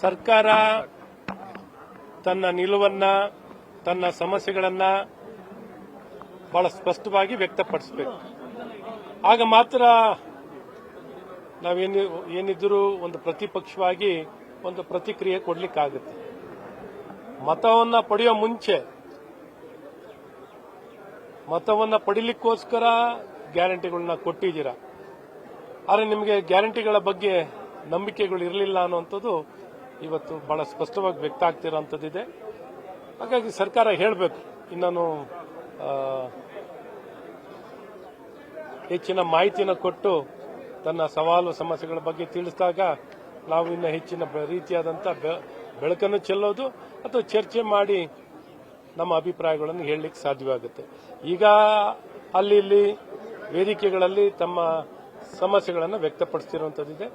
ಸರ್ಕಾರ ತನ್ನ ನಿಲುವನ್ನ ತನ್ನ ಸಮಸ್ಯೆಗಳನ್ನ ಬಹಳ ಸ್ಪಷ್ಟವಾಗಿ ವ್ಯಕ್ತಪಡಿಸಬೇಕು. ಆಗ ಮಾತ್ರ ನಾವೇನಿದ್ರೂ ಒಂದು ಪ್ರತಿಪಕ್ಷವಾಗಿ ಒಂದು ಪ್ರತಿಕ್ರಿಯೆ ಕೊಡ್ಲಿಕ್ಕಾಗುತ್ತೆ. ಮತವನ್ನ ಪಡೆಯೋ ಮುಂಚೆ ಮತವನ್ನ ಪಡಿಲಿಕ್ಕೋಸ್ಕರ ಗ್ಯಾರಂಟಿಗಳನ್ನ ಕೊಟ್ಟಿದ್ದೀರಾ, ಆದರೆ ನಿಮಗೆ ಗ್ಯಾರಂಟಿಗಳ ಬಗ್ಗೆ ನಂಬಿಕೆಗಳು ಇರಲಿಲ್ಲ ಅನ್ನುವಂಥದ್ದು ಇವತ್ತು ಬಹಳ ಸ್ಪಷ್ಟವಾಗಿ ವ್ಯಕ್ತ ಆಗ್ತಿರೋಂಥದ್ದಿದೆ. ಹಾಗಾಗಿ ಸರ್ಕಾರ ಹೇಳಬೇಕು, ಇನ್ನೂ ಹೆಚ್ಚಿನ ಮಾಹಿತಿಯನ್ನು ಕೊಟ್ಟು ತನ್ನ ಸವಾಲು ಸಮಸ್ಯೆಗಳ ಬಗ್ಗೆ ತಿಳಿಸಿದಾಗ ನಾವು ಇನ್ನು ಹೆಚ್ಚಿನ ರೀತಿಯಾದಂಥ ಬೆಳಕನ್ನು ಚೆಲ್ಲೋದು ಅಥವಾ ಚರ್ಚೆ ಮಾಡಿ ನಮ್ಮ ಅಭಿಪ್ರಾಯಗಳನ್ನು ಹೇಳಲಿಕ್ಕೆ ಸಾಧ್ಯವಾಗುತ್ತೆ. ಈಗ ಅಲ್ಲಿ ಇಲ್ಲಿ ವೇದಿಕೆಗಳಲ್ಲಿ ತಮ್ಮ ಸಮಸ್ಯೆಗಳನ್ನು ವ್ಯಕ್ತಪಡಿಸ್ತಿರುವಂಥದ್ದಿದೆ.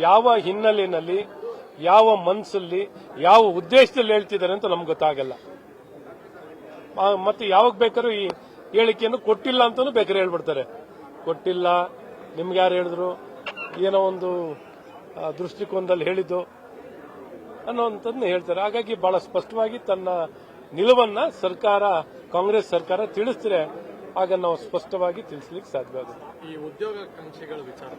ಯಾವ ಹಿನ್ನೆಲೆಯಲ್ಲಿ, ಯಾವ ಮನಸ್ಸಲ್ಲಿ, ಯಾವ ಉದ್ದೇಶದಲ್ಲಿ ಹೇಳ್ತಿದ್ದಾರೆ ಅಂತ ನಮ್ಗೆ ಗೊತ್ತಾಗಲ್ಲ. ಮತ್ತೆ ಯಾವಾಗ ಬೇಕಾದ್ರೂ ಈ ಹೇಳಿಕೆಯನ್ನು ಕೊಟ್ಟಿಲ್ಲ ಅಂತಾನೂ ಬೇಕಾದ್ರೆ ಹೇಳ್ಬಿಡ್ತಾರೆ. ಕೊಟ್ಟಿಲ್ಲ, ನಿಮ್ಗೆ ಯಾರು ಹೇಳಿದ್ರು, ಏನೋ ಒಂದು ದೃಷ್ಟಿಕೋನದಲ್ಲಿ ಹೇಳಿದ್ದು ಅನ್ನೋಂಥದ್ದನ್ನ ಹೇಳ್ತಾರೆ. ಹಾಗಾಗಿ ಬಹಳ ಸ್ಪಷ್ಟವಾಗಿ ತನ್ನ ನಿಲುವನ್ನ ಕಾಂಗ್ರೆಸ್ ಸರ್ಕಾರ ತಿಳಿಸಿದ್ರೆ ಆಗ ನಾವು ಸ್ಪಷ್ಟವಾಗಿ ತಿಳಿಸಲಿಕ್ಕೆ ಸಾಧ್ಯವಾಗುತ್ತೆ. ಈ ಉದ್ಯೋಗಾಕಾಂಕ್ಷಿಗಳ ವಿಚಾರ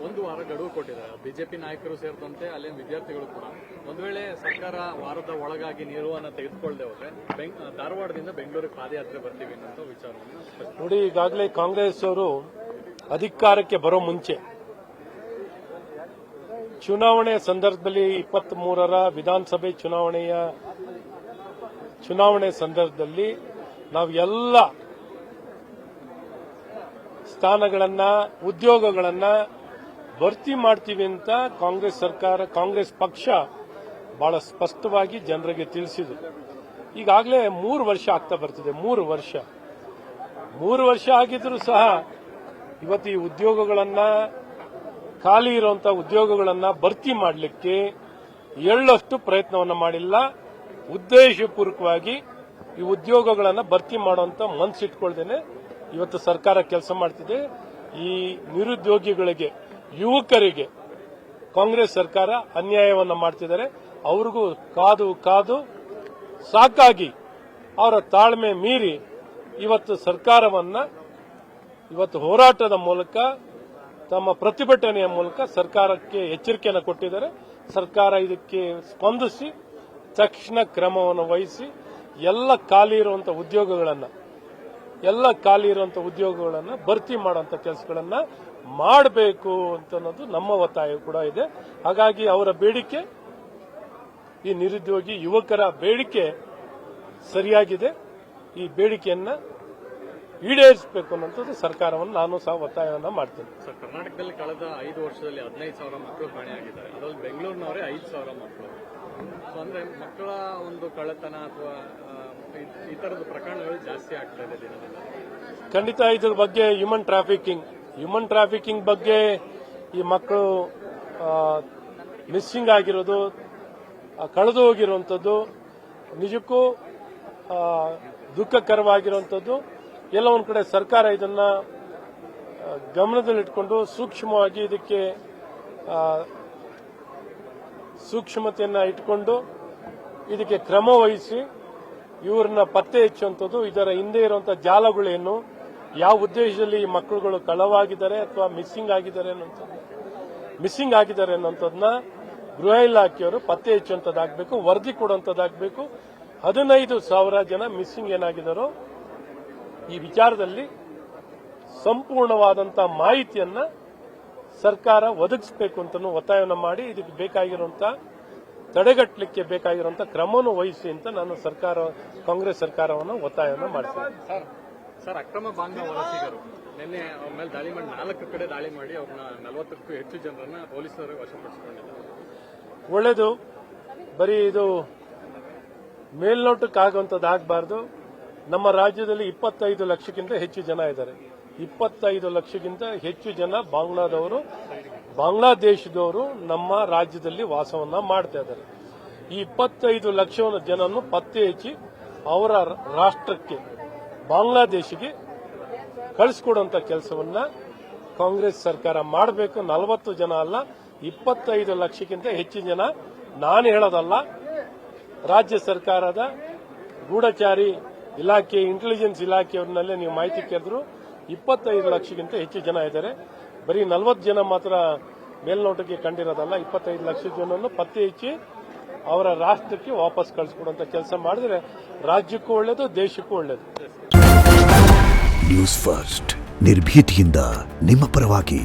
ಒಂದು ವಾರ ಗಡುವು ಕೊಟ್ಟಿದ್ದಾರೆ ಬಿಜೆಪಿ ನಾಯಕರು ಸೇರಿದಂತೆ ಅಲ್ಲಿನ ವಿದ್ಯಾರ್ಥಿಗಳು ಕೂಡ. ಒಂದು ವೇಳೆ ಸರ್ಕಾರ ವಾರದ ಒಳಗಾಗಿ ನಿಲುವನ್ನು ತೆಗೆದುಕೊಳ್ಳದೆ ಹೋದ್ರೆ ಧಾರವಾಡದಿಂದ ಬೆಂಗಳೂರಿಗೆ ಪಾದಯಾತ್ರೆ ಬರ್ತೀವಿ ಅನ್ನೋ ವಿಚಾರವನ್ನು ನೋಡಿ. ಈಗಾಗಲೇ ಕಾಂಗ್ರೆಸ್ ಅವರು ಅಧಿಕಾರಕ್ಕೆ ಬರೋ ಮುಂಚೆ ಚುನಾವಣೆ ಸಂದರ್ಭದಲ್ಲಿ 23ರ ವಿಧಾನಸಭೆ ಚುನಾವಣೆ ಸಂದರ್ಭದಲ್ಲಿ ನಾವು ಎಲ್ಲ ಸ್ಥಾನಗಳನ್ನ, ಉದ್ಯೋಗಗಳನ್ನ ಭರ್ತಿ ಮಾಡ್ತೀವಿ ಅಂತ ಕಾಂಗ್ರೆಸ್ ಪಕ್ಷ ಬಹಳ ಸ್ಪಷ್ಟವಾಗಿ ಜನರಿಗೆ ತಿಳಿಸಿದ್ರು. ಈಗಾಗಲೇ 3 ವರ್ಷ ಆಗ್ತಾ ಬರ್ತಿದೆ. 3 ವರ್ಷ ಆಗಿದ್ರೂ ಸಹ ಇವತ್ತು ಈ ಉದ್ಯೋಗಗಳನ್ನ, ಖಾಲಿ ಇರುವಂತಹ ಉದ್ಯೋಗಗಳನ್ನ ಭರ್ತಿ ಮಾಡಲಿಕ್ಕೆ ಎಳ್ಳಷ್ಟು ಪ್ರಯತ್ನವನ್ನ ಮಾಡಿಲ್ಲ. ಉದ್ದೇಶಪೂರ್ವಕವಾಗಿ ಈ ಉದ್ಯೋಗಗಳನ್ನ ಭರ್ತಿ ಮಾಡುವಂತ ಮನಸ್ಸಿಟ್ಕೊಳ್ದೇನೆ ಇವತ್ತು ಸರ್ಕಾರ ಕೆಲಸ ಮಾಡ್ತಿದೆ. ಈ ನಿರುದ್ಯೋಗಿಗಳಿಗೆ, ಯುವಕರಿಗೆ ಕಾಂಗ್ರೆಸ್ ಸರ್ಕಾರ ಅನ್ಯಾಯವನ್ನ ಮಾಡ್ತಿದ್ದಾರೆ. ಅವ್ರಿಗೂ ಕಾದು ಸಾಕಾಗಿ ಅವರ ತಾಳ್ಮೆ ಮೀರಿ ಇವತ್ತು ಸರ್ಕಾರವನ್ನ ಹೋರಾಟದ ಮೂಲಕ, ತಮ್ಮ ಪ್ರತಿಭಟನೆಯ ಮೂಲಕ ಸರ್ಕಾರಕ್ಕೆ ಎಚ್ಚರಿಕೆಯನ್ನು ಕೊಟ್ಟಿದ್ದಾರೆ. ಸರ್ಕಾರ ಇದಕ್ಕೆ ಸ್ಪಂದಿಸಿ ತಕ್ಷಣ ಕ್ರಮವನ್ನು ವಹಿಸಿ ಎಲ್ಲ ಖಾಲಿ ಇರುವಂತಹ ಉದ್ಯೋಗಗಳನ್ನ ಭರ್ತಿ ಮಾಡುವಂತ ಕೆಲಸಗಳನ್ನ ಮಾಡಬೇಕು ಅಂತ ಅನ್ನೋದು ನಮ್ಮ ಒತ್ತಾಯ ಕೂಡ ಇದೆ. ಹಾಗಾಗಿ ಅವರ ಬೇಡಿಕೆ, ಈ ನಿರುದ್ಯೋಗಿ ಯುವಕರ ಬೇಡಿಕೆ ಸರಿಯಾಗಿದೆ. ಈ ಬೇಡಿಕೆಯನ್ನ ಈಡೇರಿಸಬೇಕು ಅನ್ನೋಂಥದ್ದು ಸರ್ಕಾರವನ್ನು ನಾನು ಸಹ ಒತ್ತಾಯವನ್ನ ಮಾಡ್ತೇನೆ. ಸರ್, ಕರ್ನಾಟಕದಲ್ಲಿ ಕಳೆದ 5 ವರ್ಷದಲ್ಲಿ 15,000 ಮಕ್ಕಳು ಕಾಣೆಯಾಗಿದ್ದಾರೆ. ಅದರಲ್ಲಿ ಬೆಂಗಳೂರಿನವರೇ 5,000 ಮಕ್ಕಳು. ಅಂದ್ರೆ ಮಕ್ಕಳ ಒಂದು ಕಳ್ಳತನ ಅಥವಾ ಈ ತರದ ಪ್ರಕರಣಗಳು ಜಾಸ್ತಿ ಆಗ್ತಾ ಇದೆ ದಿನದಿಂದ. ಖಂಡಿತ ಇದ್ರ ಬಗ್ಗೆ ಹ್ಯೂಮನ್ ಟ್ರಾಫಿಕಿಂಗ್ ಬಗ್ಗೆ ಈ ಮಕ್ಕಳು ಮಿಸ್ಸಿಂಗ್ ಆಗಿರೋದು, ಕಳೆದು ಹೋಗಿರುವಂಥದ್ದು ನಿಜಕ್ಕೂ ದುಃಖಕರವಾಗಿರುವಂಥದ್ದು. ಎಲ್ಲ ಒಂದ್ ಕಡೆ ಸರ್ಕಾರ ಇದನ್ನ ಗಮನದಲ್ಲಿಟ್ಕೊಂಡು ಸೂಕ್ಷ್ಮವಾಗಿ ಇದಕ್ಕೆ ಸೂಕ್ಷ್ಮತೆಯನ್ನ ಇಟ್ಕೊಂಡು ಇದಕ್ಕೆ ಕ್ರಮ ವಹಿಸಿ ಇವ್ರನ್ನ ಪತ್ತೆ ಹಚ್ಚುವಂಥದ್ದು, ಇದರ ಹಿಂದೆ ಇರುವಂತಹ ಜಾಲಗಳೇನು, ಯಾವ ಉದ್ದೇಶದಲ್ಲಿ ಈ ಮಕ್ಕಳುಗಳು ಕಳವಾಗಿದ್ದಾರೆ ಅಥವಾ ಮಿಸ್ಸಿಂಗ್ ಆಗಿದ್ದಾರೆ ಅನ್ನೋಂಥದ್ದನ್ನ ಗೃಹ ಇಲಾಖೆಯವರು ಪತ್ತೆ ಹಚ್ಚುವಂಥದ್ದಾಗಬೇಕು, ವರದಿ ಕೊಡುವಂಥದ್ದಾಗಬೇಕು. 15,000 ಜನ ಮಿಸ್ಸಿಂಗ್ ಏನಾಗಿದ್ದಾರೋ ಈ ವಿಚಾರದಲ್ಲಿ ಸಂಪೂರ್ಣವಾದಂತಹ ಮಾಹಿತಿಯನ್ನ ಸರ್ಕಾರ ಒದಗಿಸಬೇಕು ಅಂತ ಒತ್ತಾಯವನ್ನು ಮಾಡಿ ಇದಕ್ಕೆ ಬೇಕಾಗಿರುವಂತಹ ತಡೆಗಟ್ಟಲಿಕ್ಕೆ ಬೇಕಾಗಿರುವಂತಹ ಕ್ರಮವನ್ನು ವಹಿಸಿ ಅಂತ ನಾನು ಕಾಂಗ್ರೆಸ್ ಸರ್ಕಾರವನ್ನು ಒತ್ತಾಯವನ್ನು ಮಾಡ್ತೀನಿ. ಸರ್, ಅಕ್ರಮ ಬಾಂಗ್ಲಾ ವಲಸಿಗರು ನಿನ್ನೆ ಅವ್ರ ಮೇಲೆ ದಾಳಿ ಮಾಡಿ 4 ಕಡೆ ದಾಳಿ ಮಾಡಿ ಅವ್ರನ್ನ 40ಕ್ಕೂ ಹೆಚ್ಚು ಜನರನ್ನ ಪೊಲೀಸರು ವಶಪಡಿಸಿಕೊಂಡಿದ್ದಾರೆ. ಒಳ್ಳೇದು. ಬರೀ ಇದು ಮೇಲ್ನೋಟಕ್ಕಾಗುವಂಥದ್ದಾಗಬಾರ್ದು. ನಮ್ಮ ರಾಜ್ಯದಲ್ಲಿ 25 ಲಕ್ಷಕ್ಕಿಂತ ಹೆಚ್ಚು ಜನ ಇದ್ದಾರೆ. 25 ಲಕ್ಷಕ್ಕಿಂತ ಹೆಚ್ಚು ಜನ ಬಾಂಗ್ಲಾದೇಶದವರು ನಮ್ಮ ರಾಜ್ಯದಲ್ಲಿ ವಾಸವನ್ನ ಮಾಡ್ತಾ ಇದ್ದಾರೆ. ಈ 25 ಲಕ್ಷ ಜನನ್ನು ಪತ್ತೆ ಹಚ್ಚಿ ಅವರ ರಾಷ್ಟ್ರಕ್ಕೆ, ಬಾಂಗ್ಲಾದೇಶಿಗೆ ಕಳಿಸಿಕೊಡುವಂತ ಕೆಲಸವನ್ನ ಕಾಂಗ್ರೆಸ್ ಸರ್ಕಾರ ಮಾಡಬೇಕು. 40 ಜನ ಅಲ್ಲ, 25 ಲಕ್ಷಕ್ಕಿಂತ ಹೆಚ್ಚು ಜನ ನಾನು ಹೇಳೋದಲ್ಲ, ರಾಜ್ಯ ಸರ್ಕಾರದ ಗೂಢಚಾರಿ ಇಲಾಖೆ, ಇಂಟೆಲಿಜೆನ್ಸ್ ಇಲಾಖೆಯವ್ರನ್ನಲ್ಲೇ ನೀವು ಮಾಹಿತಿ ಕೇಳಿದ್ರು 25 ಲಕ್ಷಕ್ಕಿಂತ ಹೆಚ್ಚು ಜನ ಇದ್ದಾರೆ. ಬರೀ 40 ಜನ ಮಾತ್ರ ಮೇಲ್ನೋಟಕ್ಕೆ ಕಂಡಿರೋದಲ್ಲ, 25 ಲಕ್ಷ ಜನರನ್ನು ಪತ್ತೆ ಹಚ್ಚಿ ಅವರ ರಾಷ್ಟ್ರಕ್ಕೆ ವಾಪಸ್ ಕಳಿಸ್ಕೊಡುವಂತ ಕೆಲಸ ಮಾಡಿದ್ರೆ ರಾಜ್ಯಕ್ಕೂ ಒಳ್ಳೇದು, ದೇಶಕ್ಕೂ ಒಳ್ಳೇದು. ನ್ಯೂಸ್ ಫಸ್ಟ್ ನಿರ್ಭೀತಿಯಿಂದ ನಿಮ್ಮ ಪರವಾಗಿ.